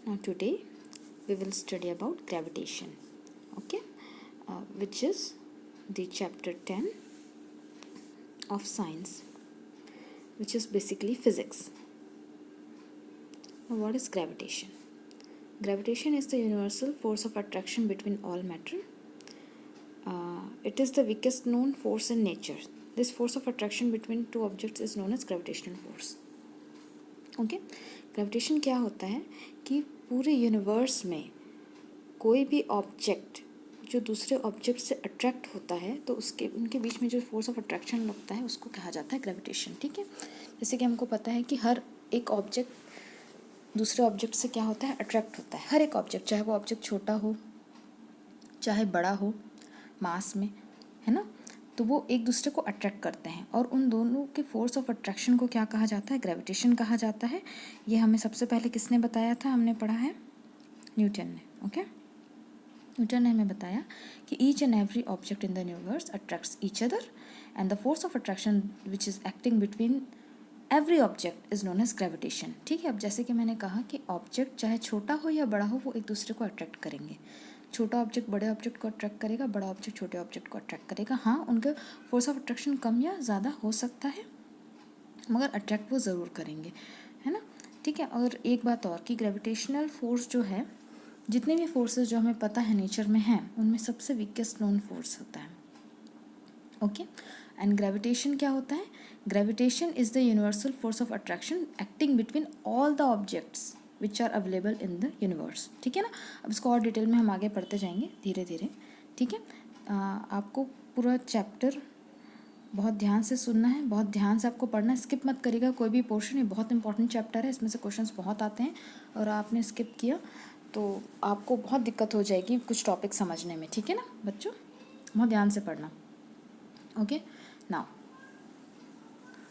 Now today we will study about gravitation, okay, which is the chapter 10 of science, which is basically physics. Now what is gravitation? Gravitation is the universal force of attraction between all matter. It is the weakest known force in nature. This force of attraction between two objects is known as gravitational force. Okay gravitation क्या होता है कि पूरे universe में कोई भी object जो दूसरे ऑब्जेक्ट से अट्रैक्ट होता है तो उसके उनके बीच में जो फोर्स ऑफ अट्रैक्शन लगता है उसको कहा जाता है ग्रेविटेशन. ठीक है, जैसे कि हमको पता है कि हर एक ऑब्जेक्ट दूसरे ऑब्जेक्ट से क्या होता है, अट्रैक्ट होता है. हर एक ऑब्जेक्ट, चाहे वो ऑब्जेक्ट छोटा हो चाहे बड़ा हो मास में, है ना, तो वो एक दूसरे को अट्रैक्ट करते हैं और उन दोनों के फोर्स ऑफ अट्रैक्शन को क्या कहा जाता है, ग्रेविटेशन कहा जाता है. ये हमें सबसे पहले किसने बताया था, हमने पढ़ा है न्यूटन ने. ओके, न्यूटन ने हमें बताया कि each and every object in the universe attracts each other and the force of attraction which is acting between every object is known as gravitation. ठीक है, अब जैसे कि मैंने कहा कि ऑब्जेक्ट चाहे छोटा हो या बड़ा हो वो एक दूसरे को अट्रैक्ट करेंगे. छोटा ऑब्जेक्ट बड़े ऑब्जेक्ट को अट्रैक्ट करेगा, बड़ा ऑब्जेक्ट छोटे ऑब्जेक्ट को अट्रैक्ट करेगा. हाँ, उनका फोर्स ऑफ अट्रैक्शन कम या ज़्यादा हो सकता है मगर अट्रैक्ट वो ज़रूर करेंगे, है ना. ठीक है, और एक बात और कि ग्रेविटेशनल फोर्स जो है, जितने भी फोर्सेस जो हमें पता है नेचर में हैं उनमें सबसे वीकेस्ट नोन फोर्स होता है. ओके, एंड ग्रेविटेशन क्या होता है, gravitation is the universal force of attraction acting between all the objects which are available in the universe. ठीक है ना, अब इसको और डिटेल में हम आगे पढ़ते जाएंगे धीरे धीरे. ठीक है, आपको पूरा चैप्टर बहुत ध्यान से सुनना है, बहुत ध्यान से आपको पढ़ना है, स्किप मत करिएगा कोई भी पोर्शन. ये बहुत इंपॉर्टेंट चैप्टर है, इसमें से क्वेश्चंस बहुत आते हैं और आपने स्किप किया तो आपको बहुत दिक्कत हो जाएगी कुछ टॉपिक समझने में. ठीक है ना बच्चों, बहुत ध्यान से पढ़ना. Okay, now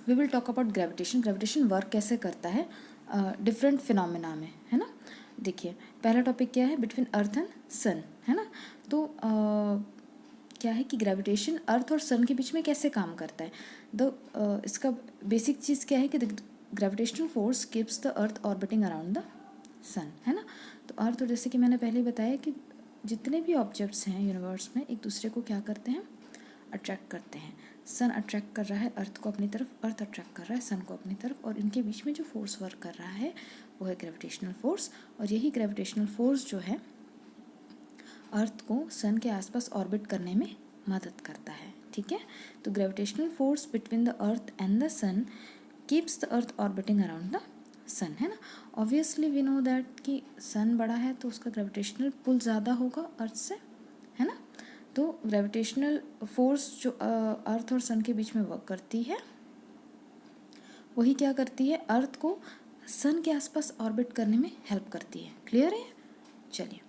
we will talk about gravitation. Gravitation work कैसे करता है डिफरेंट फिनोमिना में, है ना. देखिए पहला टॉपिक क्या है, बिटवीन अर्थ एंड सन, है ना. तो क्या है कि ग्रेविटेशन अर्थ और सन के बीच में कैसे काम करता है. इसका बेसिक चीज़ क्या है कि gravitational force keeps the earth orbiting around the sun, है ना. तो अर्थ, और जैसे कि मैंने पहले बताया कि जितने भी ऑब्जेक्ट्स हैं यूनिवर्स में एक दूसरे को क्या करते हैं, अट्रैक्ट करते हैं. सन अट्रैक्ट कर रहा है अर्थ को अपनी तरफ, अर्थ अट्रैक्ट कर रहा है सन को अपनी तरफ, और इनके बीच में जो फोर्स वर्क कर रहा है वो है ग्रेविटेशनल फोर्स. और यही ग्रेविटेशनल फोर्स जो है अर्थ को सन के आसपास ऑर्बिट करने में मदद करता है. ठीक है, तो gravitational force between the earth and the sun keeps the earth orbiting around the sun, है ना. ऑब्वियसली वी नो दैट कि सन बड़ा है तो उसका ग्रेविटेशनल पुल ज़्यादा होगा अर्थ से, है ना. तो ग्रेविटेशनल फोर्स जो अर्थ और सन के बीच में वर्क करती है वही क्या करती है, अर्थ को सन के आसपास ऑर्बिट करने में हेल्प करती है. क्लियर है. चलिए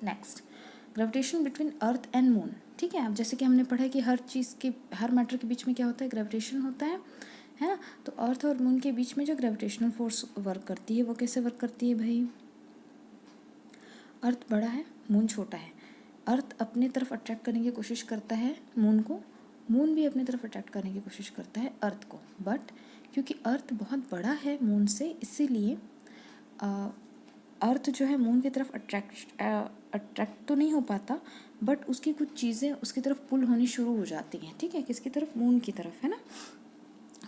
next, gravitation between earth and moon. ठीक है, अब जैसे कि हमने पढ़ा है कि हर चीज़ के, हर मैटर के बीच में क्या होता है, ग्रेविटेशन होता है ना. तो अर्थ और मून के बीच में जो ग्रेविटेशनल फोर्स वर्क करती है वो कैसे वर्क करती है भाई, अर्थ बड़ा है मून छोटा है, अर्थ अपने तरफ अट्रैक्ट करने की कोशिश करता है मून को, मून भी अपनी तरफ अट्रैक्ट करने की कोशिश करता है अर्थ को. बट क्योंकि अर्थ बहुत बड़ा है मून से, इसीलिए अर्थ जो है मून की तरफ अट्रैक्ट तो नहीं हो पाता, बट उसकी कुछ चीज़ें उसकी तरफ पुल होनी शुरू हो जाती हैं. ठीक है, किसकी तरफ, मून की तरफ, है ना.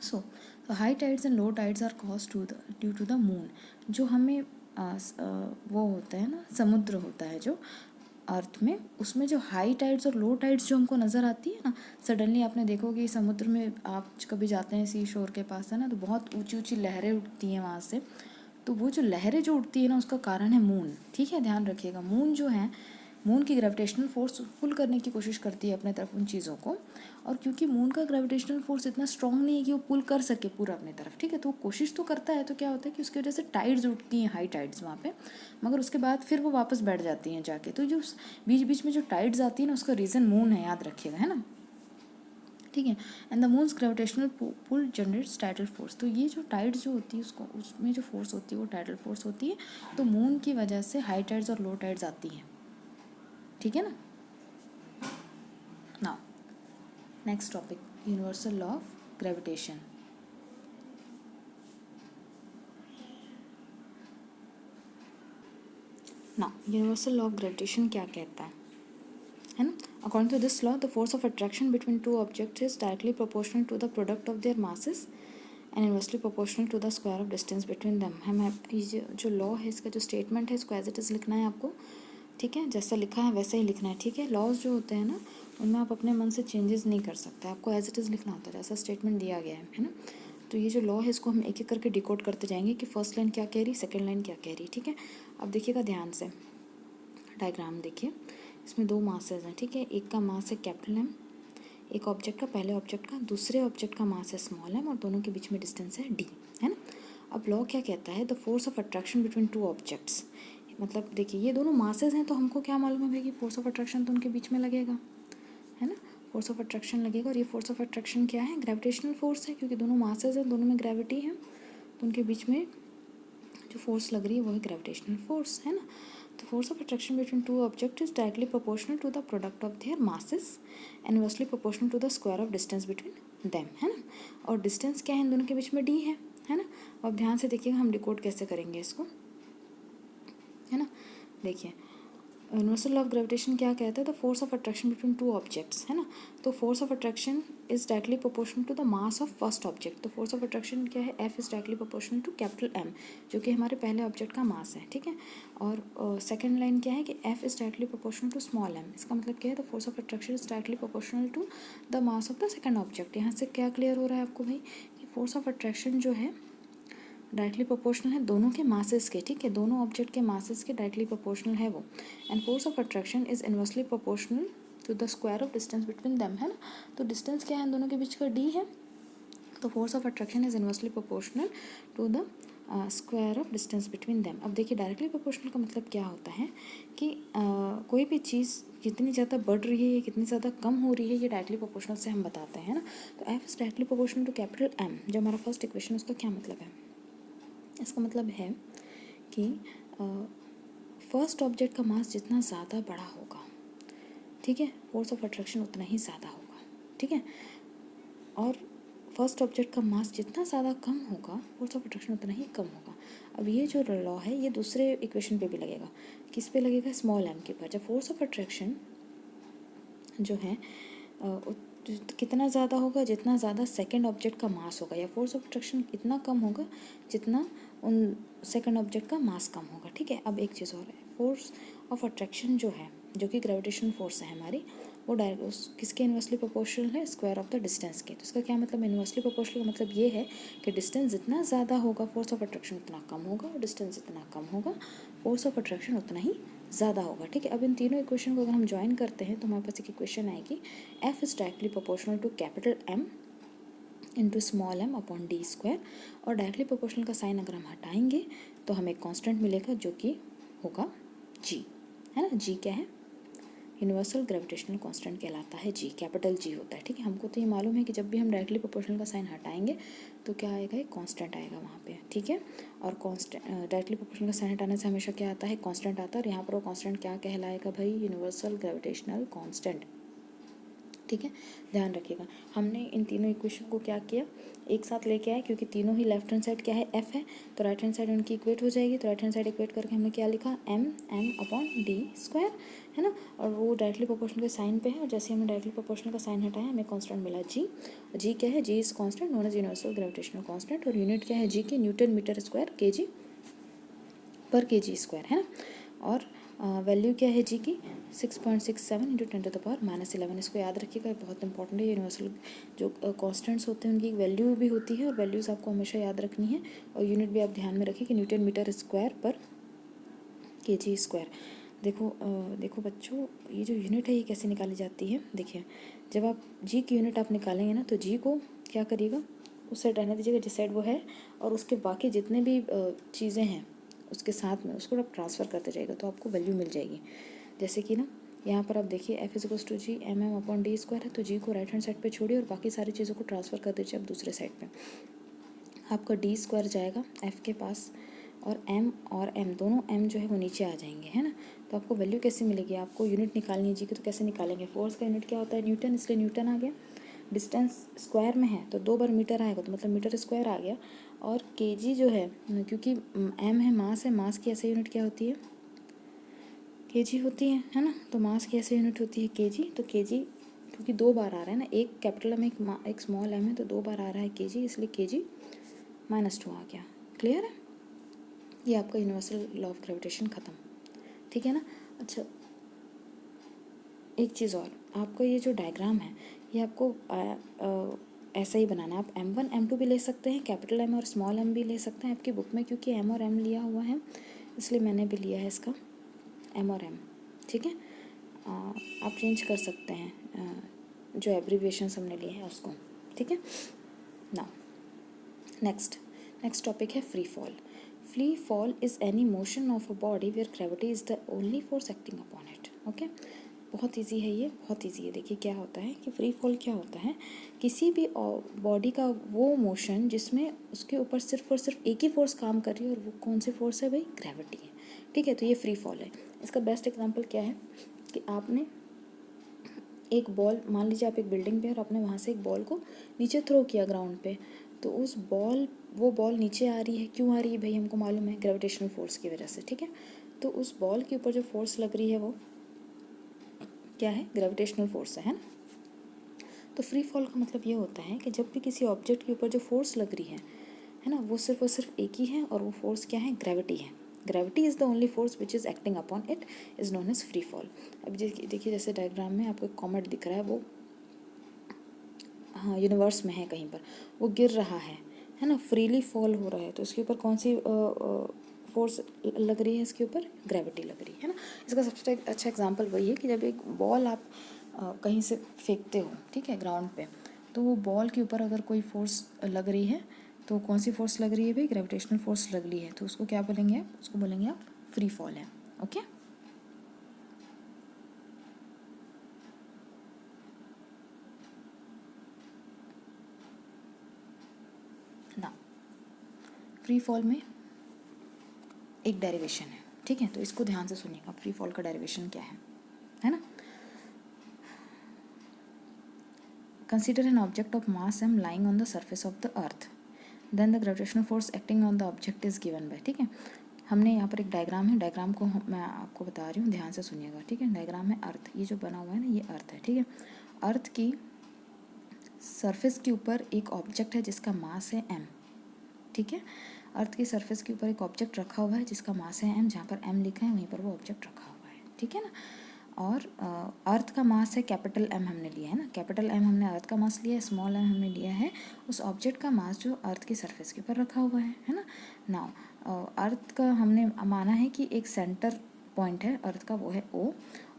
So high tides and low tides are caused due to the moon. जो हमें वो होता है ना, समुद्र होता है जो अर्थ में, उसमें जो हाई टाइड्स और लो टाइड्स जो हमको नज़र आती है ना, सडनली आपने देखोगे समुद्र में, आप कभी जाते हैं सी शोर के पास, है ना, तो बहुत ऊंची ऊंची लहरें उठती हैं वहाँ से. तो वो जो लहरें जो उठती है ना उसका कारण है मून. ठीक है, ध्यान रखिएगा. मून जो है, मून की ग्रेविटेशनल फोर्स पुल करने की कोशिश करती है अपने तरफ उन चीज़ों को, और क्योंकि मून का ग्रेविटेशनल फोर्स इतना स्ट्रांग नहीं है कि वो पुल कर सके पूरा अपनी तरफ. ठीक है, तो वो कोशिश तो करता है, तो क्या होता है कि उसकी वजह से टाइड्स उठती हैं, हाई टाइड्स वहाँ पे, मगर उसके बाद फिर वो वापस बैठ जाती हैं जाके. तो जो बीच बीच में जो टाइड्स आती है ना उसका रीज़न मून है, याद रखिएगा, है ना. ठीक है, and the moon's gravitational pull generates tidal force. तो ये जो टाइड्स जो होती है उसको, उसमें जो फोर्स होती है वो टाइडल फोर्स होती है. तो मून की वजह से हाई टाइड्स और लो टाइड्स आती हैं. ठीक है ना. Now next topic, universal law of gravitation. ना यूनिवर्सल लॉ ऑफ ग्रेविटेशन क्या कहता है ना? According to this law the force of attraction between two objects is directly proportional to the product of their masses and inversely proportional to the square of distance between them. हम ये जो law है, इसका जो statement है, इसको as it is लिखना है आपको, ठीक है? जैसा लिखा है वैसा ही लिखना है, ठीक है? लॉज जो होते हैं ना, उनमें आप अपने मन से चेंजेस नहीं कर सकते, आपको एज इट इज़ लिखना होता है जैसा स्टेटमेंट दिया गया है ना? तो ये जो लॉ है इसको हम एक एक करके डिकोड करते जाएंगे कि फर्स्ट लाइन क्या कह रही, सेकंड लाइन क्या कह रही, ठीक है? अब देखिएगा ध्यान से, डायग्राम देखिए, इसमें दो मासेज हैं, ठीक है? एक का मास है कैपिटल एम, एक ऑब्जेक्ट का, पहले ऑब्जेक्ट का, दूसरे ऑब्जेक्ट का मास है स्मॉल एम, और दोनों के बीच में डिस्टेंस है डी, है ना? अब लॉ क्या कहता है, the force of attraction between two objects, मतलब देखिए ये दोनों मासेज हैं, तो हमको क्या मालूम है भाई कि फोर्स ऑफ अट्रैक्शन तो उनके बीच में लगेगा, है ना? फोर्स ऑफ अट्रैक्शन लगेगा, और ये फोर्स ऑफ अट्रैक्शन क्या है, ग्रेविटेशनल फोर्स है, क्योंकि दोनों मासेज हैं, दोनों में ग्रेविटी है, तो उनके बीच में जो फोर्स लग रही है वो है ग्रेविटेशनल फोर्स, है ना? तो force of attraction between two object is directly proportional to the product of their masses and inversely proportional to the square of distance between them, है ना? और डिस्टेंस क्या है इन दोनों के बीच में, डी है ना? अब ध्यान से देखिएगा हम डिकोड कैसे करेंगे इसको, है ना? देखिए यूनिवर्सल लॉ ऑफ ग्रेविटेशन क्या कहता है, the force of attraction between two objects, है ना? तो force of attraction is directly proportional to the mass of first object. तो फोर्स ऑफ अट्रैक्शन क्या है, F is directly proportional to capital M, जो कि हमारे पहले ऑब्जेक्ट का मास है, ठीक है? और सेकंड लाइन क्या है कि F is directly proportional to small m. इसका मतलब क्या है, the force of attraction is directly proportional to the mass of the second object. यहाँ से क्या क्लियर हो रहा है आपको भाई कि फोर्स ऑफ अट्रैक्शन जो है डायरेक्टली प्रोपोर्शनल है दोनों के मासेस के, ठीक है? दोनों ऑब्जेक्ट के मासेस के डायरेक्टली प्रोपोर्शनल है वो। And force of attraction is inversely proportional to the square of distance between them, है ना? तो डिस्टेंस क्या है इन दोनों के बीच का, डी है, तो force of attraction is inversely proportional to the square of distance between them. अब देखिए डायरेक्टली प्रोपोर्शनल का मतलब क्या होता है कि कोई भी चीज़ कितनी ज़्यादा बढ़ रही है या कितनी ज़्यादा कम हो रही है, ये डायरेक्टली प्रोपोर्शनल से हम बताते हैं ना? तो F is directly proportional to capital M, जो हमारा फर्स्ट इक्वेशन, उसका क्या मतलब है? इसका मतलब है कि फर्स्ट ऑब्जेक्ट का मास जितना ज़्यादा बड़ा होगा, ठीक है, फोर्स ऑफ अट्रैक्शन उतना ही ज़्यादा होगा, ठीक है? और फर्स्ट ऑब्जेक्ट का मास जितना ज़्यादा कम होगा, फोर्स ऑफ अट्रैक्शन उतना ही कम होगा। अब ये जो लॉ है ये दूसरे इक्वेशन पे भी लगेगा, किस पे लगेगा, स्मॉल एम के पर। जब फोर्स ऑफ अट्रैक्शन जो है कितना ज़्यादा होगा, जितना ज़्यादा सेकंड ऑब्जेक्ट का मास होगा, या फोर्स ऑफ अट्रैक्शन इतना कम होगा जितना उन सेकंड ऑब्जेक्ट का मास कम होगा, ठीक है? अब एक चीज़ और है, फोर्स ऑफ अट्रैक्शन जो है, जो कि ग्रेविटेशन फोर्स है हमारी, वो डायरेक्ट किसके इनवर्सली प्रोपोर्शनल है, स्क्वायर ऑफ द डिस्टेंस के। तो इसका क्या मतलब, इनवर्सली प्रोपोर्शनल का मतलब ये है कि डिस्टेंस जितना ज़्यादा होगा फोर्स ऑफ अट्रैक्शन उतना कम होगा, और डिस्टेंस जितना कम होगा फोर्स ऑफ अट्रैक्शन उतना ही ज़्यादा होगा, ठीक है? अब इन तीनों इक्वेशन को अगर हम ज्वाइन करते हैं तो हमारे पास एक इक्वेशन आएगी, F is directly proportional to capital M into small m upon D square. और डायरेक्टली प्रोपोर्शनल का साइन अगर हम हटाएंगे तो हमें कांस्टेंट मिलेगा जो कि होगा जी, है ना? जी क्या है, यूनिवर्सल ग्रेविटेशनल कांस्टेंट कहलाता है जी, कैपिटल जी होता है, ठीक है? हमको तो ये मालूम है कि जब भी हम डायरेक्टली प्रोपोर्शनल का साइन हटाएंगे तो क्या आएगा, एक कांस्टेंट आएगा वहाँ पे, ठीक है? और कांस्टेंट डायरेक्टली प्रोपोर्शनल का साइन हटाने से हमेशा क्या आता है, कांस्टेंट आता है, और यहाँ पर वो कांस्टेंट क्या कहलाएगा भाई, यूनिवर्सल ग्रेविटेशनल कांस्टेंट, ठीक है? ध्यान रखिएगा, हमने इन तीनों इक्वेशन को क्या किया, एक साथ लेके आए, क्योंकि तीनों ही लेफ्ट हैंड साइड क्या है, एफ है, तो राइट हैंड साइड उनकी इक्वेट हो जाएगी। तो राइट हैंड साइड इक्वेट करके हमने क्या लिखा, M m upon D square, है ना? और वो डायरेक्टली प्रोपोर्शनल के साइन पे है, और जैसे हमने डायरेक्टली प्रोपोर्शनल का साइन हटाया हमें कांस्टेंट मिला जी। जी क्या है, G is constant known as universal gravitational constant, और यूनिट क्या है जी की, न्यूटन मीटर स्क्वायर के जी पर के जी स्क्वायर, है ना? और वैल्यू क्या है जी की, 6.67 इंटू 10⁻⁻11। इसको याद रखिएगा, बहुत इंपॉर्टेंट है। यूनिवर्सल जो कॉन्स्टेंट्स होते हैं उनकी वैल्यू भी होती है, और वैल्यूज़ आपको हमेशा याद रखनी है, और यूनिट भी आप ध्यान में रखिए कि न्यूटन मीटर स्क्वायर पर के जी स्क्वायर। देखो बच्चों, ये जो यूनिट है ये कैसे निकाली जाती है, देखिए जब आप जी की यूनिट आप निकालेंगे ना, तो जी को क्या करिएगा, उस साइड रहने दीजिएगा जिस साइड वो है, और उसके बाकी जितने भी चीज़ें हैं उसके साथ में उसको आप ट्रांसफ़र करते जाइएगा, तो आपको वैल्यू मिल जाएगी। जैसे कि ना यहाँ पर आप देखिए F is equals to G M m upon D square है, तो जी को राइट हैंड साइड पे छोड़िए और बाकी सारी चीज़ों को ट्रांसफ़र कर दीजिए आप दूसरे साइड पे। आपका डी स्क्वायर जाएगा एफ के पास, और एम दोनों एम जो है वो नीचे आ जाएंगे, है ना? तो आपको वैल्यू कैसे मिलेगी, आपको यूनिट निकालनी है जी की, तो कैसे निकालेंगे, फोर्स का यूनिट क्या होता है, न्यूटन, इसलिए न्यूटन आ गया। डिस्टेंस स्क्वायर में है तो 2 बार मीटर आएगा, तो मतलब मीटर स्क्वायर आ गया। और केजी जो है, क्योंकि एम है, मास की ऐसे यूनिट क्या होती है, केजी होती है ना। तो मास की ऐसे यूनिट होती है केजी। तो केजी क्योंकि 2 बार आ रहा है ना, एक कैपिटल एम एक स्मॉल एम है, तो 2 बार आ रहा है केजी, इसलिए केजी -2 आ गया। क्लियर है? ये आपका यूनिवर्सल लॉ ऑफ ग्रेविटेशन ख़त्म। ठीक है ना। अच्छा, एक चीज़ और, आपका ये जो डायग्राम है ये आपको ऐसा ही बनाना है। आप M1 M2 भी ले सकते हैं, कैपिटल एम और स्मॉल एम भी ले सकते हैं आपकी बुक में, क्योंकि एम और एम लिया हुआ है इसलिए मैंने भी लिया है इसका एम और एम। ठीक है, आप चेंज कर सकते हैं जो एब्रीविएशंस हमने लिए हैं उसको। ठीक है ना। नेक्स्ट टॉपिक है free fall. Free fall is any motion of a body where gravity is the only force acting upon it. Okay, बहुत इजी है ये, बहुत इजी है। देखिए क्या होता है कि फ्री फॉल क्या होता है, किसी भी बॉडी का वो मोशन जिसमें उसके ऊपर सिर्फ और सिर्फ एक ही फोर्स काम कर रही है, और वो कौन सी फोर्स है भाई? ग्रेविटी है। ठीक है, तो ये फ्री फॉल है। इसका बेस्ट एग्जांपल क्या है कि आपने एक बॉल, मान लीजिए आप एक बिल्डिंग पे और आपने वहाँ से एक बॉल को नीचे थ्रो किया ग्राउंड पे, तो वो बॉल नीचे आ रही है। क्यों आ रही है भाई? हमको मालूम है, ग्रेविटेशनल फोर्स की वजह से। ठीक है, तो उस बॉल के ऊपर जो फोर्स लग रही है वो क्या है? ग्रेविटेशनल फोर्स है ना। तो फ्री फॉल का मतलब ये होता है कि जब भी किसी ऑब्जेक्ट के ऊपर जो फोर्स लग रही है ना, वो सिर्फ और सिर्फ एक ही है, और वो फोर्स क्या है? ग्रेविटी है। Gravity is the only force which is acting upon it is known as free fall. अब देखिए जैसे डायग्राम में आपको एक कॉमेट दिख रहा है, वो हाँ यूनिवर्स में है कहीं पर, वो गिर रहा है ना, फ्रीली फॉल हो रहा है, तो उसके ऊपर कौन सी फोर्स लग रही है? इसके ऊपर ग्रेविटी लग रही है ना। इसका सबसे अच्छा एग्जांपल वही है कि जब एक बॉल आप कहीं से फेंकते हो, ठीक है, ग्राउंड पे, तो वो बॉल के ऊपर अगर कोई फोर्स लग रही है, तो कौन सी फोर्स लग रही है भाई? ग्रेविटेशनल फोर्स लग रही है, तो उसको क्या बोलेंगे आप? उसको बोलेंगे आप फ्री फॉल है। ओके, ना फ्री फॉल में एक डेरिवेशन है। ठीक है, तो इसको ध्यान से सुनिएगा, फ्री फॉल का डेरिवेशन क्या है ना। Consider an object of mass m lying on the surface of the earth, then the gravitational force acting on the object is given by। ठीक है, हमने यहाँ पर एक डायग्राम है, डायग्राम को मैं आपको बता रही हूँ, ध्यान से सुनिएगा। ठीक है, डायग्राम है अर्थ, ये जो बना हुआ है ना, ये अर्थ है। ठीक है, अर्थ की सरफेस के ऊपर एक ऑब्जेक्ट है जिसका मास है m। ठीक है, अर्थ की सरफेस के ऊपर एक ऑब्जेक्ट रखा हुआ है जिसका मास है m, जहाँ पर m लिखा है वहीं पर वो ऑब्जेक्ट रखा हुआ है। ठीक है ना, और अर्थ का मास है कैपिटल M हमने लिया है ना, कैपिटल M हमने अर्थ का मास लिया है, स्मॉल m हमने लिया है उस ऑब्जेक्ट का मास जो अर्थ की सरफेस के ऊपर रखा हुआ है ना। नाउ अर्थ का हमने माना है कि एक सेंटर पॉइंट है अर्थ का, वो है O,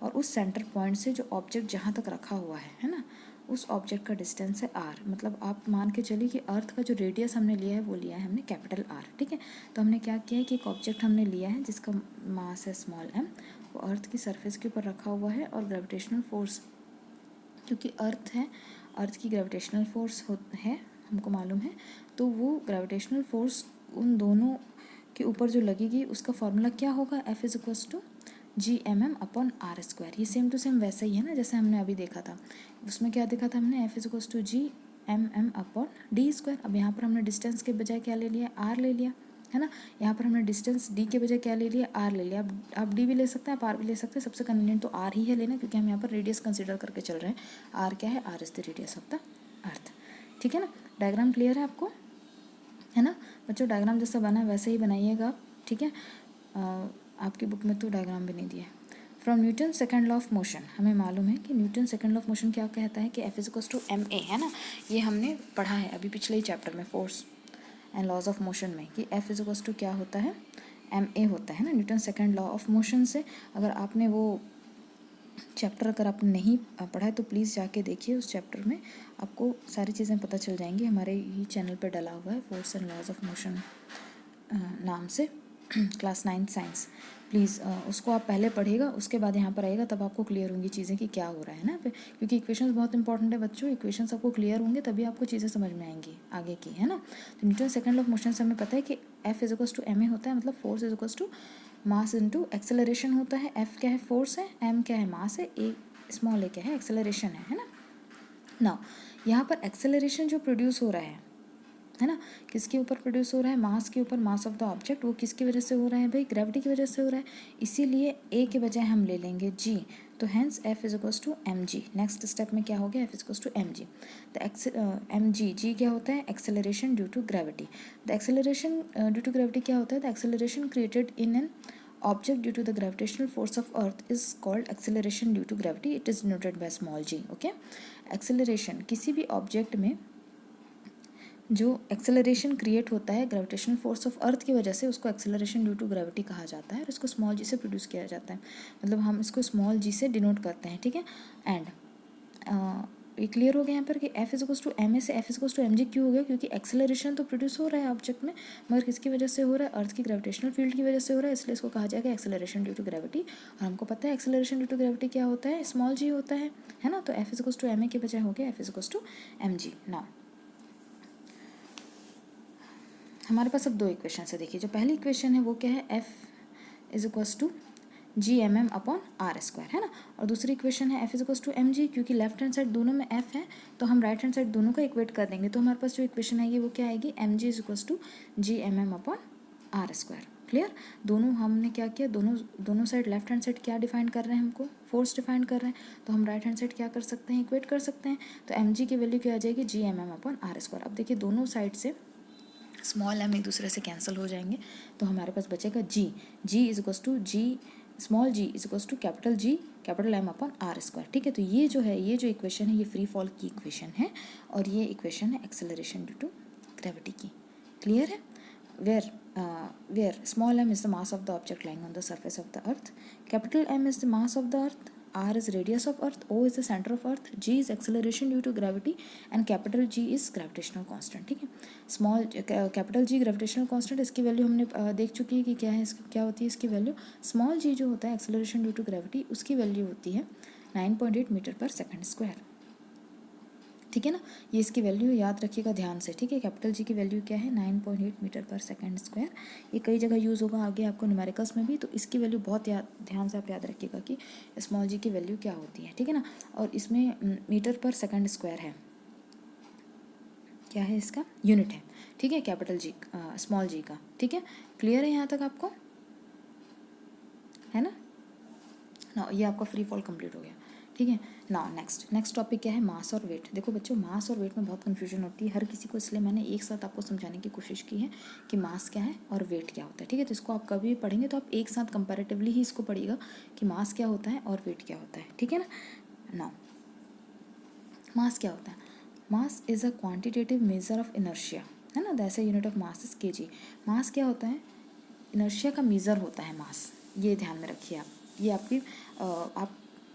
और उस सेंटर पॉइंट से जो ऑब्जेक्ट जहाँ तक रखा हुआ है ना, उस ऑब्जेक्ट का डिस्टेंस है r। मतलब आप मान के चलिए कि अर्थ का जो रेडियस हमने लिया है वो लिया है हमने कैपिटल R। ठीक है, तो हमने क्या किया है कि एक ऑब्जेक्ट हमने लिया है जिसका मास है स्मॉल m, वो अर्थ की सरफेस के ऊपर रखा हुआ है, और ग्रेविटेशनल फोर्स, क्योंकि अर्थ है, अर्थ की ग्रेविटेशनल फोर्स है हमको मालूम है, तो वो ग्रेविटेशनल फोर्स उन दोनों के ऊपर जो लगेगी उसका फॉर्मूला क्या होगा? F is equals to GMM upon R square. ये सेम टू सेम वैसा ही है ना जैसे हमने अभी देखा था, उसमें क्या देखा था हमने? F is equals to GMM upon D square. अब यहाँ पर हमने डिस्टेंस के बजाय क्या ले लिया? R ले लिया है ना। यहाँ पर हमने डिस्टेंस D के बजाय क्या ले लिया? R ले लिया। अब आप D भी ले सकते हैं, आप R भी ले सकते हैं, सबसे कन्वीनियंट तो R ही है लेना, क्योंकि हम यहाँ पर रेडियस कंसिडर करके चल रहे हैं। R क्या है? R is the radius of the earth. ठीक है ना, डायग्राम क्लियर है आपको? है ना बच्चों, डायग्राम जैसा बना है वैसे ही बनाइएगा आप। ठीक है, आपकी बुक में तो डायग्राम भी नहीं दिया है। From Newton second law of motion, हमें मालूम है कि Newton second law of motion क्या कहता है कि F is equals to ma, है ना। ये हमने पढ़ा है अभी पिछले ही चैप्टर में, force and laws of motion में, कि F इज इक्वल्स टू क्या होता है? ma होता है ना। Newton second law of motion से अगर आपने वो चैप्टर अगर आपने नहीं पढ़ा है तो प्लीज़ जाके देखिए, उस चैप्टर में आपको सारी चीज़ें पता चल जाएंगी। हमारे ही चैनल पे डला हुआ है, force and laws of motion नाम से, क्लास 9 साइंस। प्लीज़ उसको आप पहले पढ़िएगा, उसके बाद यहाँ पर आएगा, तब आपको क्लियर होंगी चीज़ें कि क्या हो रहा है ना पे, क्योंकि इक्वेशंस बहुत इंपॉर्टेंट है बच्चों। इक्वेशंस आपको क्लियर होंगे तभी आपको चीज़ें समझ में आएंगी आगे की, है ना। तो Newton second law of motion से हमें पता है कि F is equals to ma होता है, मतलब force is equals to mass into acceleration होता है। F क्या है? फोर्स है, m क्या है? मास है, a स्मॉल a क्या है? एक्सेलरेशन है ना। नाउ यहाँ पर एक्सेलरेशन जो प्रोड्यूस हो रहा है है ना। किसके ऊपर प्रोड्यूस हो रहा है, मास के ऊपर, मास ऑफ द ऑब्जेक्ट। वो किसकी वजह से हो रहा है भाई, ग्रेविटी की वजह से हो रहा है, इसीलिए ए के बजाय हम ले लेंगे जी। तो hence F is equals to m g. Next step में क्या हो गया, F is equals to m g. The m g, जी क्या होता है, acceleration due to gravity. The acceleration due to gravity क्या होता है, the acceleration created in an object due to the gravitational force of earth is called acceleration due to gravity. It is denoted by small g. Okay, acceleration किसी भी object में जो acceleration create होता है gravitational force of earth की वजह से, उसको एक्सेलरेशन ड्यू टू ग्रेविटी कहा जाता है और इसको स्मॉल जी से प्रोड्यूस किया जाता है, मतलब हम इसको स्मॉल जी से डिनोट करते हैं। ठीक है, एंड ये क्लियर हो गया यहाँ पर कि F is equals to m a से F is equals to m g क्यों हो गया, क्योंकि एक्सेलरेशन तो प्रोड्यूस हो रहा है ऑब्जेक्ट में, मगर किसकी वजह से हो रहा है, अर्थ की ग्रेविटेशनल फील्ड की वजह से हो रहा है, इसलिए इसको कहा जाएगा एक्सेलरेशन ड्यू टू ग्रेविटी। और हमको पता है एक्सेलरेशन ड्यू टू ग्रेविटी क्या होता है, स्मॉल जी होता है ना। तो F is equals to m a के बजाय हो गया F is equals to m g. Now हमारे पास अब दो इक्वेशन है। देखिए जो पहली इक्वेशन है वो क्या है, F is equals to G M m upon are square, है ना। और दूसरी इक्वेशन है F is equals to m g, क्योंकि लेफ्ट हैंड साइड दोनों में एफ है तो हम राइट हैंड साइड दोनों का इक्वेट कर देंगे, तो हमारे पास जो इक्वेशन आएगी वो क्या आएगी, m g is equals to G M m upon are square. Clear, दोनों हमने क्या किया, दोनों साइड लेफ्ट हैंड साइड क्या डिफाइन कर रहे हैं, हमको फोर्स डिफाइन कर रहे हैं, तो हम राइट हैंड साइड क्या कर सकते हैं, इक्वेट कर सकते हैं। तो एम जी की वैल्यू क्या आ जाएगी, G M m upon are square. अब देखिए दोनों साइड से स्मॉल एम एक दूसरे से कैंसिल हो जाएंगे, तो हमारे पास बचेगा g is equals to g small g is equals to capital G capital M upon are square. ठीक है, तो ये जो है, ये जो इक्वेशन है ये फ्री फॉल की इक्वेशन है और ये इक्वेशन है एक्सेलरेशन ड्यू टू ग्रेविटी की। क्लियर है, where small m is the mass of the object lying on the surface of the earth, capital M is the mass of the earth, r is radius of earth, o is the center of earth, g is acceleration due to gravity and capital G is gravitational constant। ठीक है, small capital G gravitational constant, इसकी value हमने देख चुकी है कि क्या है, इसकी क्या होती है इसकी वैल्यू। स्मॉल g जो होता है एक्सेलरेशन ड्यू टू ग्रेविटी, उसकी वैल्यू होती है 9.8 मीटर पर सेकंड स्क्वायर। ठीक है ना, ये इसकी वैल्यू याद रखिएगा ध्यान से। ठीक है, कैपिटल जी की वैल्यू क्या है, 9.8 मीटर पर सेकंड स्क्वायर। ये कई जगह यूज़ होगा आगे आपको न्यूमेरिकल्स में भी, तो इसकी वैल्यू बहुत ध्यान से आप याद रखिएगा कि स्मॉल जी की वैल्यू क्या होती है। ठीक है ना, और इसमें मीटर पर सेकंड स्क्वायर है, क्या है इसका यूनिट है। ठीक है, कैपिटल जी स्मॉल जी का। ठीक है, क्लियर है यहाँ तक आपको, है ना। ये आपका फ्री फॉल कंप्लीट हो गया। ठीक है, ना नेक्स्ट टॉपिक क्या है, मास और वेट। देखो बच्चों, मास और वेट में बहुत कन्फ्यूजन होती है हर किसी को, इसलिए मैंने एक साथ आपको समझाने की कोशिश की है कि मास क्या है और वेट क्या होता है। ठीक है, तो इसको आप कभी भी पढ़ेंगे तो आप एक साथ कंपैरेटिवली ही इसको पढ़िएगा कि मास क्या होता है और वेट क्या होता है। ठीक है ना। मास क्या होता है, mass is a quantitative major of inertia, है ना। द ऐसे यूनिट ऑफ मास इज के जी। मास क्या होता है, इनर्शिया का मेज़र होता है मास, ये ध्यान में रखिए आप। ये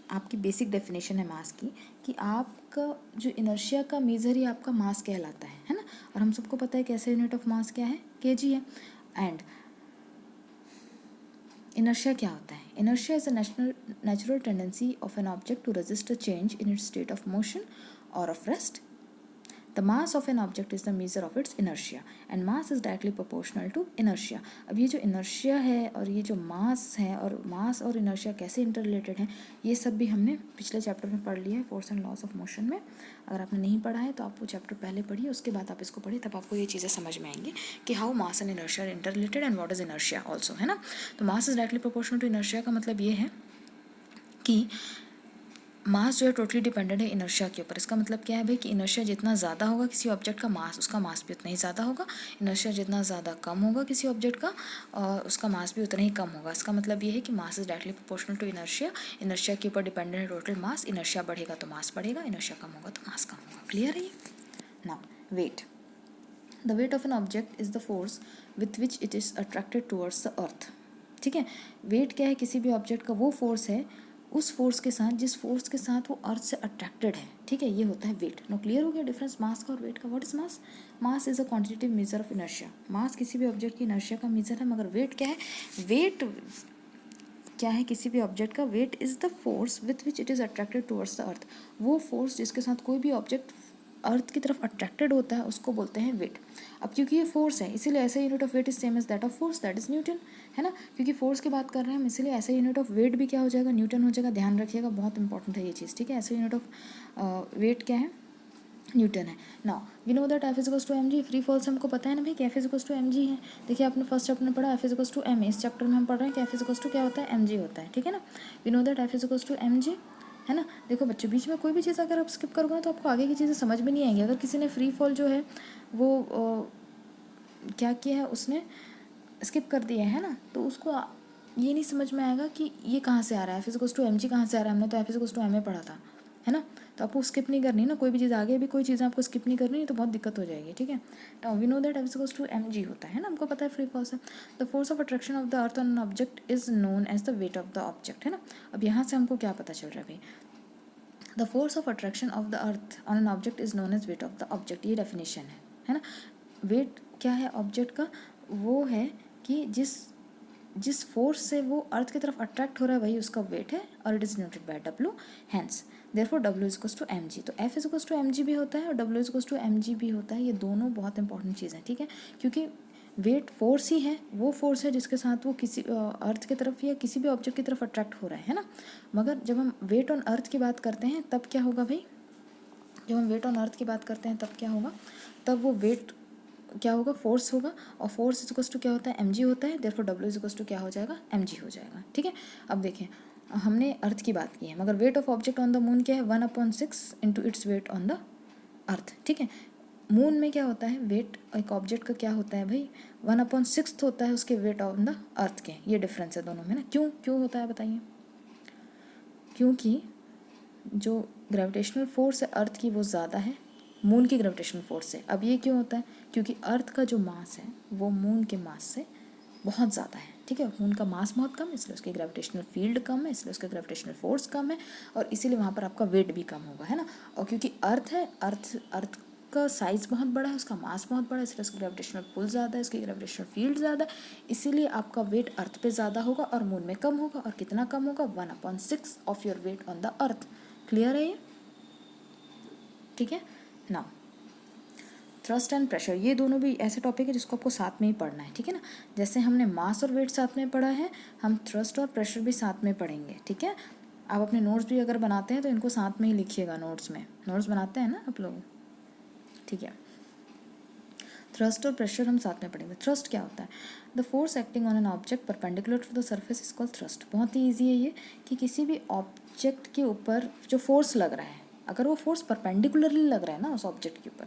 आपकी बेसिक डेफिनेशन है मास की, कि आपका जो इनर्शिया का मेज़र ही आपका मास कहलाता है ना। और हम सबको पता है कैसे यूनिट ऑफ मास क्या है, केजी है। एंड इनर्शिया क्या होता है, inertia is a natural tendency of an object to resist a change in its state of motion और of rest. The mass of an object is the measure of its inertia and mass is directly proportional to inertia। अब ये जो inertia है और ये जो mass है, और mass और inertia कैसे interrelated हैं, ये सब भी हमने पिछले चैप्टर में पढ़ लिया है, force and loss of motion में। अगर आपने नहीं पढ़ा है तो आप वो चैप्टर पहले पढ़िए, उसके बाद आप इसको पढ़िए, तब आपको ये चीज़ें समझ में आएंगी कि how mass and inertia are interrelated and what is inertia also, है ना। तो mass is directly proportional to inertia का मतलब ये है कि मास जो है टोटली डिपेंडेंट है इनर्शिया के ऊपर। इसका मतलब क्या है भाई, कि इनर्शिया जितना ज़्यादा होगा किसी ऑब्जेक्ट का मास, उसका मास भी उतना ही ज़्यादा होगा। इनर्शिया जितना ज़्यादा कम होगा किसी ऑब्जेक्ट का, और उसका मास भी उतना ही कम होगा। इसका मतलब ये है कि mass is directly proportional to inertia. Inertia के ऊपर डिपेंडेंट है टोटल मास। इनर्शिया बढ़ेगा तो मास बढ़ेगा, इनर्शिया कम होगा तो मास कम होगा। क्लियर है ये। Now weight, the weight of an object is the force with which it is attracted towards the earth. ठीक है, वेट क्या है, किसी भी ऑब्जेक्ट का वो फोर्स है, उस फोर्स के साथ जिस फोर्स के साथ वो अर्थ से अट्रैक्टेड है। ठीक है, ये होता है वेट। नो क्लियर हो गया डिफरेंस मास का और वेट का। What is mass, mass is a quantitative measure of inertia. Mass किसी भी ऑब्जेक्ट की इनर्शिया का मेजर है, मगर वेट क्या है, वेट क्या है किसी भी ऑब्जेक्ट का, weight is the force with which it is attracted towards the earth. वो फोर्स जिसके साथ कोई भी ऑब्जेक्ट अर्थ की तरफ अट्रैक्टेड होता है उसको बोलते हैं वेट। अब क्योंकि ये फोर्स है इसीलिए ऐसा unit of weight is same as that of force, that is newton, है ना। क्योंकि फोर्स की बात कर रहे हैं हम, इसीलिए ऐसा यूनिट ऑफ वेट भी क्या हो जाएगा, न्यूटन हो जाएगा। ध्यान रखिएगा, बहुत इंपॉर्टेंट है ये चीज़। ठीक है, ऐसा यूनिट ऑफ वेट क्या है, न्यूटन है। Now we know that F is to m g. Free fall से हमको पता है ना भाई कि F is to m g है। देखिए आपने फर्स्ट चैप्टर में पढ़ा एफ इज टू एम, इस चैप्टर में हम पढ़ रहे हैं कि एफ इज टू क्या होता है, एम जी होता है, ठीक है ना। We know that F is to m g, है ना। देखो बच्चों, बीच में कोई भी चीज़ अगर आप स्किप करोगे ना तो आपको आगे की चीज़ें समझ में नहीं आएंगी। अगर किसी ने फ्री फॉल जो है वो क्या किया है, उसने स्किप कर दिया है ना, तो उसको ये नहीं समझ में आएगा कि ये कहाँ से आ रहा है, F is to m g कहाँ से आ रहा है। हमने तो F is to m a पढ़ा था, है ना। तो आपको स्किप नहीं करनी ना कोई भी चीज़, आगे भी कोई चीज़ आपको स्किप नहीं करनी, तो बहुत दिक्कत हो जाएगी, ठीक है। We know that F is to m g होता है ना, हमको पता है फ्री फॉल से। The force of attraction of the earth on an object is known as the weight of the object, है ना। अब यहाँ से हमको क्या पता चल रहा है भाई, the force of attraction of the earth on an object is known as weight of the object. ये डेफिनेशन है ना। वेट क्या है ऑब्जेक्ट का, वो है कि जिस फोर्स से वो अर्थ की तरफ अट्रैक्ट हो रहा है वही उसका वेट है, और it is denoted by W. Hence therefore W is to m g. तो F is to m g भी होता है और W is to m g भी होता है। ये दोनों बहुत इंपॉर्टेंट चीज़ है, ठीक है, क्योंकि वेट फोर्स ही है, वो फोर्स है जिसके साथ वो किसी अर्थ की तरफ या किसी भी ऑब्जेक्ट की तरफ अट्रैक्ट हो रहा है ना। मगर जब हम वेट ऑन अर्थ की बात करते हैं तब क्या होगा भाई, जब हम वेट ऑन अर्थ की बात करते हैं तब क्या होगा, तब वो वेट क्या होगा, फोर्स होगा, और फोर्स इज टू क्या होता है, एम जी होता है। देयरफॉर डब्ल्यू इज टू क्या हो जाएगा, एम जी हो जाएगा, ठीक है। अब देखें, हमने अर्थ की बात की है, मगर weight of object on the moon क्या है, 1/6 into its weight on the earth, ठीक है। मून में क्या होता है, वेट एक ऑब्जेक्ट का क्या होता है भाई, 1/6 होता है उसके वेट ऑन द अर्थ के। ये डिफरेंस है दोनों में ना। क्यों क्यों होता है बताइए, क्योंकि जो ग्रेविटेशनल फोर्स है अर्थ की वो ज़्यादा है मून की ग्रेविटेशनल फोर्स से। अब ये क्यों होता है, क्योंकि अर्थ का जो मास है वो मून के मास से बहुत ज़्यादा है, ठीक है। मून का मास बहुत कम है, इसलिए उसकी ग्रेविटेशनल फील्ड कम है, इसलिए उसका ग्रेविटेशनल फोर्स कम है, और इसीलिए वहाँ पर आपका वेट भी कम होगा, है ना। और क्योंकि अर्थ है, अर्थ का साइज़ बहुत बड़ा है, उसका मास बहुत बड़ा है, इसलिए उसका ग्रेविटेशनल पुल ज़्यादा है, उसकी ग्रेविटेशनल फील्ड ज़्यादा है, इसीलिए आपका वेट अर्थ पे ज़्यादा होगा और मून में कम होगा। और कितना कम होगा, 1/6 of your weight on the earth. Clear है ये, ठीक है। नाउ थ्रस्ट एंड प्रेशर, ये दोनों भी ऐसे टॉपिक है जिसको आपको साथ में ही पढ़ना है, ठीक है ना। जैसे हमने मास और वेट साथ में पढ़ा है, हम थ्रस्ट और प्रेशर भी साथ में पढ़ेंगे, ठीक है। आप अपने नोट्स भी अगर बनाते हैं तो इनको साथ में ही लिखिएगा, नोट्स में, नोट्स बनाते हैं ना आप लोग, ठीक है। थ्रस्ट और प्रेशर हम साथ में पढ़ेंगे। थ्रस्ट क्या होता है, the force acting on an object perpendicular to the surface is called thrust. बहुत ही ईजी है ये, कि किसी भी ऑब्जेक्ट के ऊपर जो फोर्स लग रहा है, अगर वो फोर्स परपेंडिकुलरली लग रहा है ना उस ऑब्जेक्ट के ऊपर,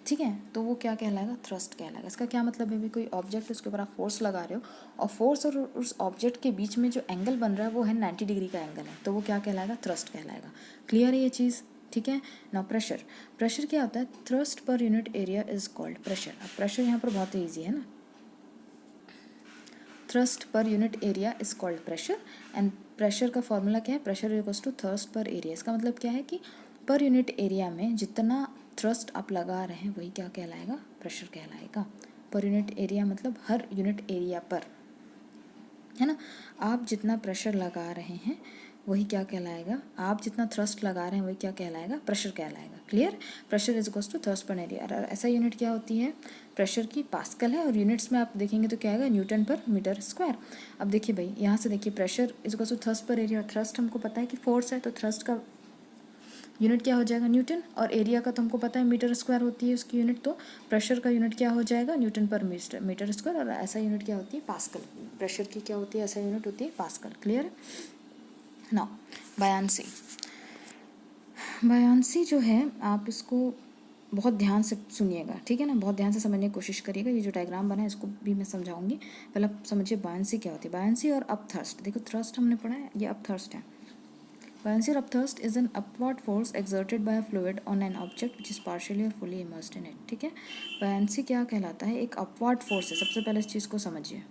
ठीक है, तो वो क्या कहलाएगा, थ्रस्ट कहलाएगा। इसका क्या मतलब है, भी कोई ऑब्जेक्ट है उसके ऊपर आप फोर्स लगा रहे हो, और फोर्स और उस ऑब्जेक्ट के बीच में जो एंगल बन रहा है वो है 90 डिग्री का एंगल है, तो वो क्या कहलाएगा, थ्रस्ट कहलाएगा। क्लियर है ये चीज़, ठीक है ना। प्रेशर, प्रेशर क्या होता है, thrust per unit area is called pressure. अब प्रेशर यहाँ पर बहुत ही ईजी है ना, thrust per unit area is called pressure, and pressure का फॉर्मूला क्या है, pressure equals to thrust per area. इसका मतलब क्या है कि पर यूनिट एरिया में जितना थ्रस्ट आप लगा रहे हैं वही क्या कहलाएगा, प्रेशर कहलाएगा। पर यूनिट एरिया मतलब हर यूनिट एरिया पर, है ना, आप जितना प्रेशर लगा रहे हैं वही क्या कहलाएगा, आप जितना थ्रस्ट लगा रहे हैं वही क्या कहलाएगा, प्रेशर कहलाएगा। Clear, pressure is equals to thrust per area. और ऐसा यूनिट क्या होती है प्रेशर की, पास्कल है, और यूनिट्स में आप देखेंगे तो क्या आएगा, न्यूटन पर मीटर स्क्वायर। अब देखिए भाई, यहाँ से देखिए, pressure is equals to thrust per area, और थ्रस्ट हमको पता है कि फोर्स है, तो थ्रस्ट का यूनिट क्या हो जाएगा, न्यूटन, और एरिया का तो हमको पता है मीटर स्क्वायर होती है उसकी यूनिट, तो प्रेशर का यूनिट क्या हो जाएगा, न्यूटन पर मीटर स्क्वायर, और ऐसा यूनिट क्या होती है, पास्कल। प्रेशर की क्या होती है, ऐसा यूनिट होती है पास्कल। क्लियर। नाउ बायांसी, बायांसी जो है आप इसको बहुत ध्यान से सुनिएगा, ठीक है ना, बहुत ध्यान से समझने की कोशिश करिएगा। ये जो डायग्राम बना है इसको भी मैं समझाऊंगी, पहले आप समझिए बायांसी क्या होती है। बायांसी और अपथर्स्ट, देखो थ्रस्ट हमने पढ़ा है, ये अपथर्स्ट है। Buoyancy or upthrust is an upward force exerted by a fluid on an object which is partially or fully immersed in it, ठीक है। buoyancy क्या कहलाता है, एक अपवर्ड फोर्स है। सबसे पहले इस चीज़ को समझिए,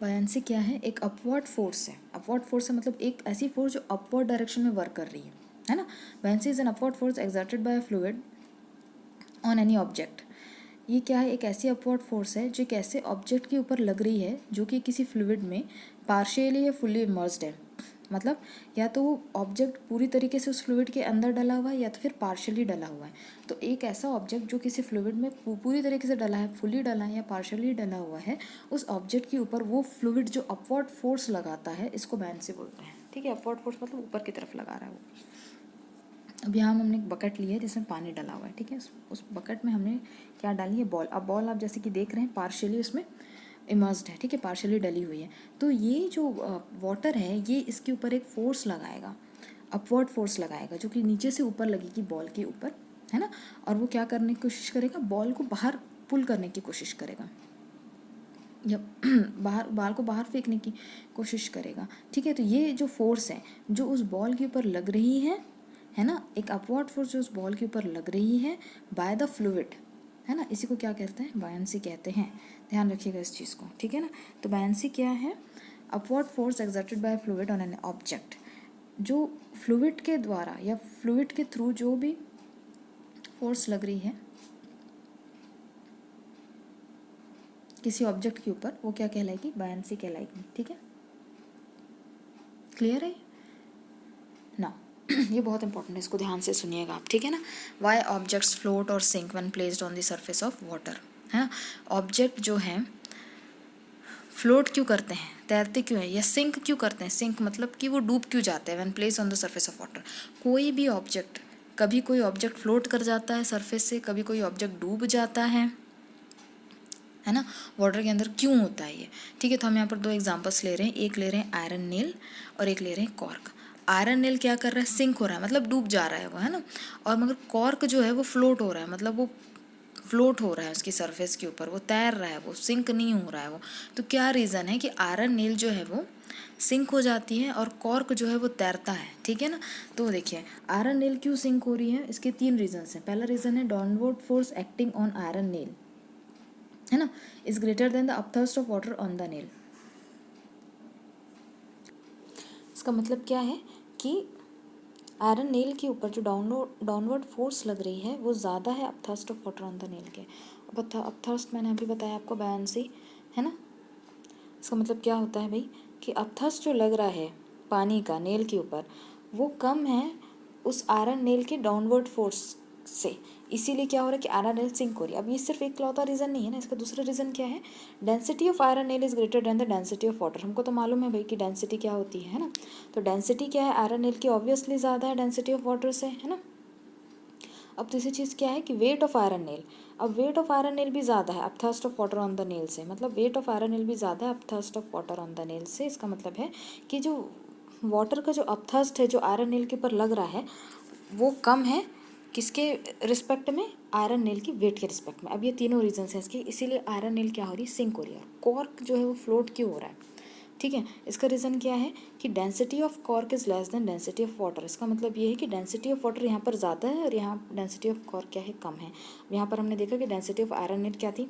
buoyancy क्या है, एक अपवर्ड फोर्स है। अपवर्ड फोर्स है मतलब एक ऐसी फोर्स जो अपवर्ड डायरेक्शन में वर्क कर रही है ना। buoyancy is an upward force exerted by a fluid on any object। ये क्या है, एक ऐसी अपवर्ड फोर्स है जो एक ऐसे ऑब्जेक्ट के ऊपर लग रही है जो कि किसी फ्लूइड में पार्शियली या फुली इमर्स्ड है। मतलब या तो वो ऑब्जेक्ट पूरी तरीके से उस फ्लूइड के अंदर डला हुआ है या तो फिर पार्शियली डला हुआ है। तो एक ऐसा ऑब्जेक्ट जो किसी फ्लूइड में पूरी तरीके से डला है, फुली डला है या पार्शियली डला हुआ है, उस ऑब्जेक्ट के ऊपर वो फ्लूइड जो अपवर्ड फोर्स लगाता है, इसको buoyancy बोलते हैं, ठीक है। अपवर्ड फोर्स मतलब ऊपर की तरफ लगा रहा है वो, अब यहाँ हमने एक बकेट ली है जिसमें पानी डाला हुआ है, ठीक है। उस बकेट में हमने क्या डाली है, बॉल। अब बॉल आप जैसे कि देख रहे हैं पार्शियली उसमें इमर्स्ड है, ठीक है, पार्शियली डली हुई है। तो ये जो वाटर है ये इसके ऊपर एक फोर्स लगाएगा, अपवर्ड फोर्स लगाएगा, जो कि नीचे से ऊपर लगेगी बॉल के ऊपर, है ना। और वो क्या करने की कोशिश करेगा, बॉल को बाहर पुल करने की कोशिश करेगा, या बाल को बाहर फेंकने की कोशिश करेगा, ठीक है। तो ये जो फोर्स है जो उस बॉल के ऊपर लग रही है ना, एक अपवर्ड फोर्स जो उस बॉल के ऊपर लग रही है बाय द फ्लूइड, है ना, इसी को क्या कहते हैं, बायंसी कहते हैं। ध्यान रखिएगा इस चीज़ को, ठीक है ना। तो बायंसी क्या है, upward force exerted by fluid on an object, जो फ्लूइड के द्वारा या फ्लूइड के थ्रू जो भी फोर्स लग रही है किसी ऑब्जेक्ट के ऊपर, वो क्या कहलाएगी, बायंसी कहलाएगी, ठीक है। क्लियर है ना। ये बहुत इंपॉर्टेंट है, इसको ध्यान से सुनिएगा आप, ठीक है ना। वाई ऑब्जेक्ट्स फ्लोट और sink when placed on the surface of water, है ना। ऑब्जेक्ट जो है फ्लोट क्यों करते हैं, तैरते क्यों हैं, या सिंक क्यों करते हैं, सिंक मतलब कि वो डूब क्यों जाते हैं, when placed on the surface of water. कोई भी ऑब्जेक्ट, कभी कोई ऑब्जेक्ट फ्लोट कर जाता है सरफेस से, कभी कोई ऑब्जेक्ट डूब जाता है ना, वाटर के अंदर क्यों होता है ये, ठीक है। तो हम यहाँ पर दो एग्जांपल्स ले रहे हैं, एक ले रहे हैं आयरन नेल और एक ले रहे हैं कॉर्क। आयरन नेल क्या कर रहा है, सिंक हो रहा है, मतलब डूब जा रहा है वो, है ना। और मगर कॉर्क जो है वो फ्लोट हो रहा है, मतलब वो फ्लोट हो रहा है उसकी सरफेस के ऊपर, वो तैर रहा है, वो सिंक नहीं हो रहा है वो। तो क्या रीज़न है कि आयरन नेल जो है वो सिंक हो जाती है और कॉर्क जो है वो तैरता है, ठीक है ना। तो देखिए आयरन नेल क्यों सिंक हो रही है, इसके तीन रीजंस हैं। पहला रीज़न है downward force acting on iron nail, है ना, is greater than the upthrust of water on the nail. इसका मतलब क्या है कि आयरन नेल के ऊपर जो डाउनवर्ड फोर्स लग रही है वो ज़्यादा है upthrust of water on the nail के। अब अपथर्स्ट मैंने अभी बताया आपको, बायंसी, है ना। इसका मतलब क्या होता है भाई कि अपथर्स्ट जो लग रहा है पानी का नेल के ऊपर वो कम है उस आयरन नेल के डाउनवर्ड फोर्स से, इसीलिए क्या हो रहा है कि आयरन नेल सिंक हो रही है। अब ये सिर्फ एक लौता रीज़न नहीं है ना, इसका दूसरा रीज़न क्या है, density of iron nail is greater than the density of water. हमको तो मालूम है भाई कि डेंसिटी क्या होती है ना। तो डेंसिटी क्या है आयरन नेल की, ऑब्वियसली ज़्यादा है डेंसिटी ऑफ वाटर से, है ना। अब दूसरी चीज़ क्या है कि वेट ऑफ आयरन नेल, अब वेट ऑफ आयरन नेल भी ज़्यादा है upthrust of water on the nail से, मतलब वेट ऑफ आयरन नेल भी ज़्यादा है upthrust of water on the nail से। इसका मतलब है कि जो वाटर का जो अपथर्स्ट है जो आयरन नेल के ऊपर लग रहा है वो कम है किसके रिस्पेक्ट में, आयरन नेल की वेट के रिस्पेक्ट में। अब ये तीनों रीजंस हैं इसके, इसीलिए आयरन नेल क्या हो रही है, सिंक हो रही है। कॉर्क जो है वो फ्लोट क्यों हो रहा है, ठीक है। इसका रीज़न क्या है कि density of cork is less than density of water. इसका मतलब ये है कि डेंसिटी ऑफ वाटर यहाँ पर ज़्यादा है और यहाँ डेंसिटी ऑफ कॉर्क क्या है, कम है। यहाँ पर हमने देखा कि डेंसिटी ऑफ आयरन नेल क्या थी,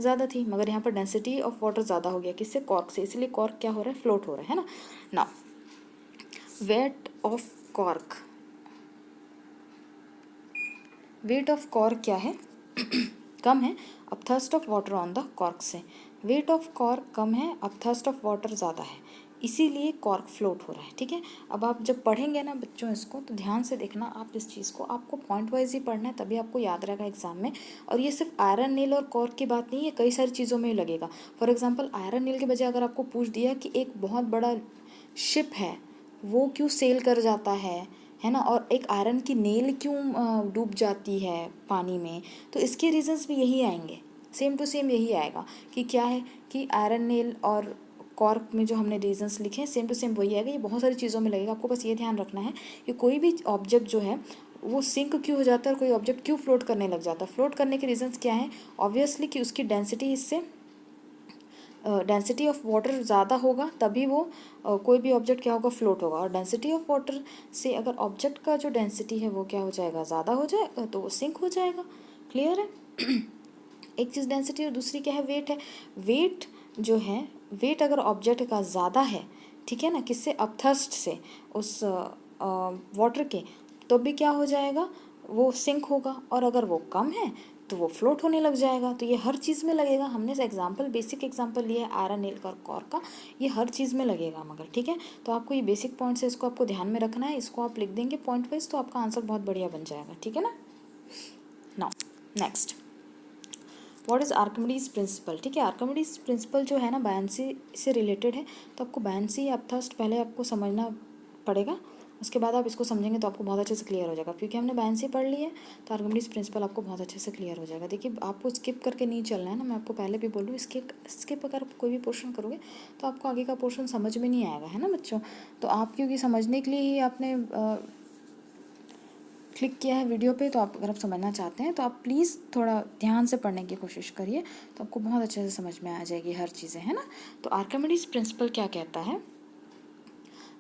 ज़्यादा थी, मगर यहाँ पर डेंसिटी ऑफ वाटर ज़्यादा हो गया किससे, कॉर्क से, इसलिए कॉर्क क्या हो रहा है, फ्लोट हो रहा है ना। Now weight of cork, weight of cork क्या है कम है upthrust of water on the cork से। वेट ऑफ कॉर्क कम है अपथर्स्ट ऑफ वाटर ज़्यादा है, इसीलिए कॉर्क फ्लोट हो रहा है, ठीक है। अब आप जब पढ़ेंगे ना बच्चों इसको तो ध्यान से देखना आप इस चीज़ को, आपको पॉइंट वाइज ही पढ़ना है तभी आपको याद रहेगा एग्जाम में। और ये सिर्फ आयरन नेल और कॉर्क की बात नहीं है, कई सारी चीज़ों में लगेगा। फॉर एग्जाम्पल आयरन नेल के बजाय अगर आपको पूछ दिया कि एक बहुत बड़ा शिप है वो क्यों सेल कर जाता है ना, और एक आयरन की नेल क्यों डूब जाती है पानी में, तो इसके रीजंस भी यही आएंगे, सेम टू सेम यही आएगा कि क्या है कि आयरन नेल और कॉर्क में जो हमने रीजंस लिखे हैं सेम टू सेम वही आएगा। ये बहुत सारी चीज़ों में लगेगा, आपको बस ये ध्यान रखना है कि कोई भी ऑब्जेक्ट जो है वो सिंक क्यों हो जाता है और कोई ऑब्जेक्ट क्यों फ्लोट करने लग जाता है। फ्लोट करने के रीजंस क्या हैं, ऑब्वियसली कि उसकी डेंसिटी इससे डेंसिटी ऑफ वाटर ज़्यादा होगा तभी वो कोई भी ऑब्जेक्ट क्या होगा, फ्लोट होगा। और डेंसिटी ऑफ वाटर से अगर ऑब्जेक्ट का जो डेंसिटी है वो क्या हो जाएगा, ज़्यादा हो जाएगा तो वो सिंक हो जाएगा। क्लियर है एक चीज़ डेंसिटी और दूसरी क्या है, वेट है। वेट जो है, वेट अगर ऑब्जेक्ट का ज़्यादा है, ठीक है ना, किससे, अपथर्स्ट से, उस वाटर के, तो भी क्या हो जाएगा, वो सिंक होगा। और अगर वो कम है तो वो फ्लोट होने लग जाएगा। तो ये हर चीज़ में लगेगा, हमने एग्जाम्पल बेसिक एग्जाम्पल लिया है आयरन नेल और कॉर्क का, ये हर चीज़ में लगेगा मगर, ठीक है। तो आपको ये बेसिक पॉइंट्स है, इसको आपको ध्यान में रखना है, इसको आप लिख देंगे पॉइंट वाइज तो आपका आंसर बहुत बढ़िया बन जाएगा, ठीक है ना। Now next, what is Archimedes principal, ठीक है। आर्किमिडीज प्रिंसिपल जो है ना बायंसी से रिलेटेड है, तो आपको बायंसी या अपथर्स्ट पहले आपको समझना पड़ेगा, उसके बाद आप इसको समझेंगे तो आपको बहुत अच्छे से क्लियर हो जाएगा, क्योंकि हमने बायनेंसी पढ़ ली है तो आर्किमिडीज प्रिंसिपल आपको बहुत अच्छे से क्लियर हो जाएगा। देखिए आपको स्किप करके नहीं चलना है ना, मैं आपको पहले भी बोलूँ, स्किप अगर कोई भी पोर्शन करोगे तो आपको आगे का पोर्शन समझ में नहीं आएगा, है ना बच्चों। तो आप क्योंकि समझने के लिए ही आपने क्लिक किया है वीडियो पे, तो आप अगर आप समझना चाहते हैं तो आप प्लीज़ थोड़ा ध्यान से पढ़ने की कोशिश करिए, तो आपको बहुत अच्छे से समझ में आ जाएगी हर चीज़ें, है ना। तो आर्किमिडीज प्रिंसिपल क्या कहता है,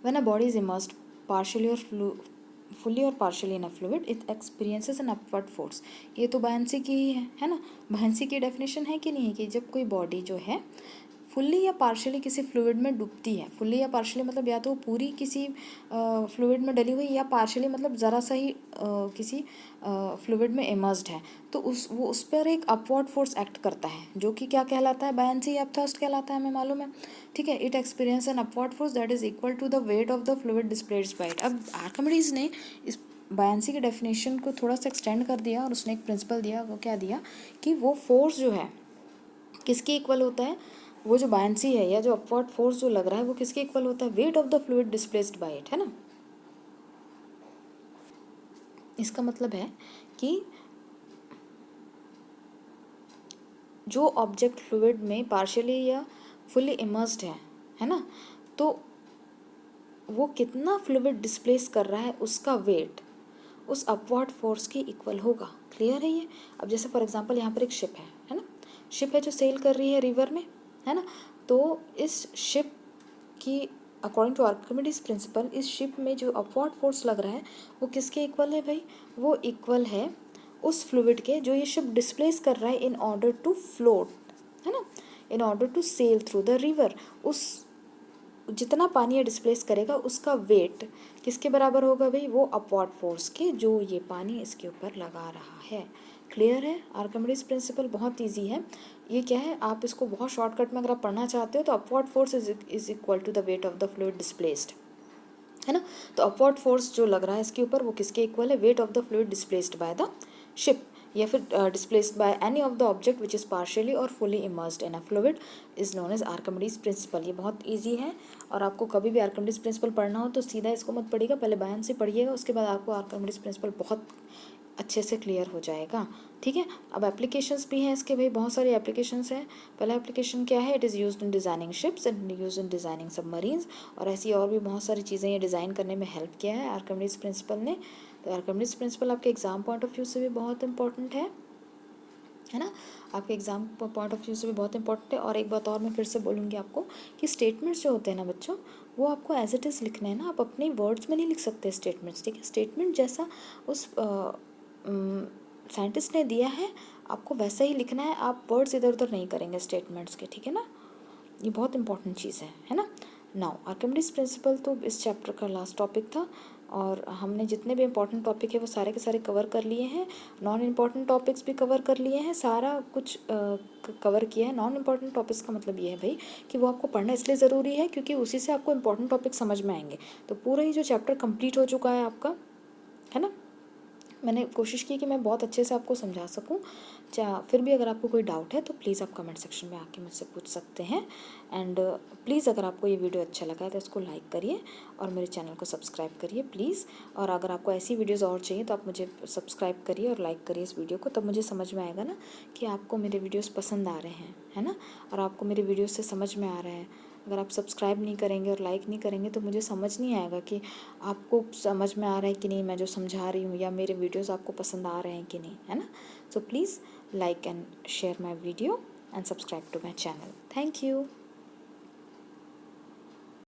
when a body is immersed partially और फुल्ली और partially in a fluid it experiences N upward force. ये तो बायनेंसी की ही है ना, बायनेंसी की डेफिनेशन है कि नहीं है, कि जब कोई बॉडी जो है फुल्ली या पार्शियली किसी फ्लूइड में डूबती है, फुल्ली या पार्शियली मतलब या तो पूरी किसी फ्लूइड में डली हुई, या पार्शियली मतलब ज़रा सा ही किसी फ्लूइड में इमर्स्ड है, तो उस पर एक अपवर्ड फोर्स एक्ट करता है, जो कि क्या कहलाता है, बायनेंसी या थ्रस्ट कहलाता है, हमें मालूम है, ठीक है। It experience an upward force that is equal to the weight of the fluid displaced by it. अब आर्किमिडीज ने इस बायनेंसी के डेफिनेशन को थोड़ा सा एक्सटेंड कर दिया और उसने एक प्रिंसिपल दिया, वो क्या दिया कि वो फोर्स जो है किसके इक्वल होता है, वो जो बायनेंसी है या जो अपवर्ड फोर्स जो लग रहा है वो किसके इक्वल होता है, weight of the fluid displaced by it, है ना। इसका मतलब है कि जो ऑब्जेक्ट फ्लूइड में पार्शियली या फुल्ली इमर्स्ड है ना, तो वो कितना फ्लूइड डिस्प्लेस कर रहा है उसका वेट उस अपवर्ड फोर्स के इक्वल होगा। क्लियर है ये। अब जैसे फॉर एग्जांपल यहाँ पर एक शिप है ना, शिप है जो सेल कर रही है रिवर में, है ना, तो इस शिप की अकॉर्डिंग टू आर्किमिडीज प्रिंसिपल इस शिप में जो अपवर्ड फोर्स लग रहा है वो किसके इक्वल है भाई, वो इक्वल है उस फ्लूइड के जो ये शिप डिस्प्लेस कर रहा है इन ऑर्डर टू फ्लोट, है ना, in order to sail through the river. उस जितना पानी ये डिस्प्लेस करेगा उसका वेट किसके बराबर होगा भाई, वो अपवर्ड फोर्स के जो ये पानी इसके ऊपर लगा रहा है। क्लियर है। आर्किमिडीज प्रिंसिपल बहुत इजी है, ये क्या है, आप इसको बहुत शॉर्टकट में अगर आप पढ़ना चाहते हो तो upward force is equal to the weight of the fluid displaced, है ना। तो अपवर्ड फोर्स जो लग रहा है इसके ऊपर वो किसके इक्वल है, weight of the fluid displaced by the ship, या फिर displaced by any of the object which is partially और fully immersed in a fluid is known as Archimedes principle. ये बहुत इजी है, और आपको कभी भी आर्किमिडीज प्रिंसिपल पढ़ना हो तो सीधा इसको मत पढ़िएगा, पहले बायनेंसी पढ़िएगा, उसके बाद आपको आर्किमिडीज प्रिंसिपल बहुत अच्छे से क्लियर हो जाएगा, ठीक है। अब एप्लीकेशंस भी हैं इसके भाई, बहुत सारी एप्लीकेशंस हैं। पहला एप्लीकेशन क्या है, it is used in designing ships and used in designing submarines, और ऐसी और भी बहुत सारी चीज़ें ये डिज़ाइन करने में हेल्प किया है आर्किमिडीज प्रिंसिपल ने। तो आर्किमिडीज प्रिंसिपल आपके एग्जाम पॉइंट ऑफ व्यू से भी बहुत इंपॉर्टेंट है ना, आपके एग्जाम पॉइंट ऑफ व्यू से भी बहुत इंपॉर्टेंट है। और एक बात और मैं फिर से बोलूँगी आपको कि स्टेटमेंट्स जो होते हैं ना बच्चों, वो आपको एज इट इज़ लिखना है ना, आप अपने वर्ड्स में नहीं लिख सकते स्टेटमेंट्स, ठीक है। स्टेटमेंट जैसा उस साइंटिस्ट ने दिया है आपको वैसा ही लिखना है, आप वर्ड्स इधर उधर नहीं करेंगे स्टेटमेंट्स के, ठीक है ना। ये बहुत इंपॉर्टेंट चीज़ है ना। नाउ आर्किमिडीज प्रिंसिपल तो इस चैप्टर का लास्ट टॉपिक था, और हमने जितने भी इंपॉर्टेंट टॉपिक है वो सारे के सारे कवर कर लिए हैं, नॉन इम्पॉर्टेंट टॉपिक्स भी कवर कर लिए हैं, सारा कुछ कवर किया है। नॉन इम्पॉर्टेंट टॉपिक्स का मतलब ये है भाई कि वो आपको पढ़ना इसलिए ज़रूरी है क्योंकि उसी से आपको इंपॉर्टेंट टॉपिक समझ में आएंगे। तो पूरा ही जो चैप्टर कंप्लीट हो चुका है आपका, है ना। मैंने कोशिश की कि मैं बहुत अच्छे से आपको समझा सकूं। फिर भी अगर आपको कोई डाउट है तो प्लीज़ आप कमेंट सेक्शन में आके मुझसे पूछ सकते हैं। एंड प्लीज़ अगर आपको ये वीडियो अच्छा लगा है तो इसको लाइक करिए और मेरे चैनल को सब्सक्राइब करिए प्लीज़। और अगर आपको ऐसी वीडियोज़ और चाहिए तो आप मुझे सब्सक्राइब करिए और लाइक करिए इस वीडियो को, तब मुझे समझ में आएगा ना कि आपको मेरे वीडियोज़ पसंद आ रहे हैं, है ना, और आपको मेरे वीडियो से समझ में आ रहा है। अगर आप सब्सक्राइब नहीं करेंगे और लाइक नहीं करेंगे तो मुझे समझ नहीं आएगा कि आपको समझ में आ रहा है कि नहीं मैं जो समझा रही हूँ, या मेरे वीडियोस आपको पसंद आ रहे हैं कि नहीं, है ना। So please like and share my video and subscribe to my channel. Thank you.